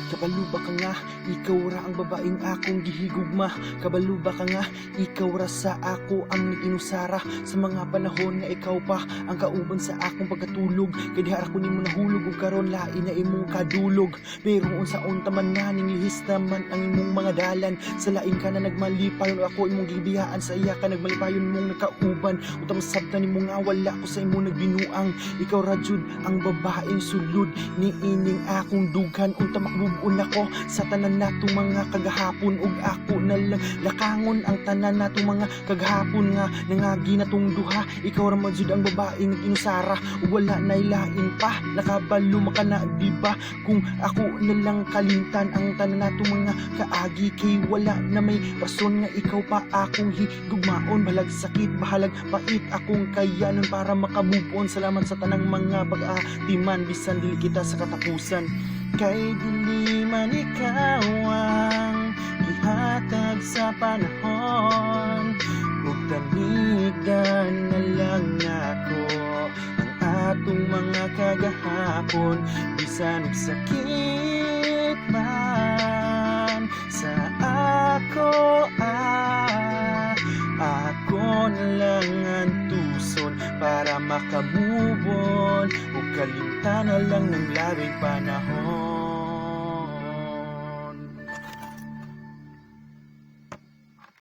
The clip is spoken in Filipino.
Kabalo ba ka nga, ikaw ra ang babaeng akong gihigugma. Kabalo ba ka nga, ikaw ra sa ako ang inusara. Sa mga panahon nga ikaw pa ang kauban sa akong pagkatulog. Kay dihara ko nimo nahulog ug karon lain na imong kadulog. Pero unsaon taman na ning lihis naman ang imong mga dalan. Sa lain ka na nagmalipayon ako imong gibiyaan, sa iya ka nagmalipayon mong nakauban. Utang sabtan nimo nga wala ko sa imong nagbinuang. Ikaw ra jud ang babaeng sulod ni ining akong dughan. Unta makbubuon ako sa tanan natong mga kagahapon, ug ako na lang lakangon ang tanan natong mga kagahapon nga nangagi natong duha. Ikaw ra man jud ang babaeng nag-inusara ug wala nay lain pa. Nakabalo maka na diba kung ako na lang kalimtan ang tanan natong mga kaagi, kay wala na may rason nga ikaw pa akong higugmaon. Bahalag sakit, bahalag pait akong kayanon para makamove on. Salamat sa tanang mga pag-atiman bisan dili kita sa katapusan. Kay dili man ikaw ang gihatag sa panahon, ug tanigdan na lang ako ang atong mga kagahapon. Bisan og sakit man sa ako, ako na lang ang tuson para makamubon, ug kalimtan na lang ng labing panahon.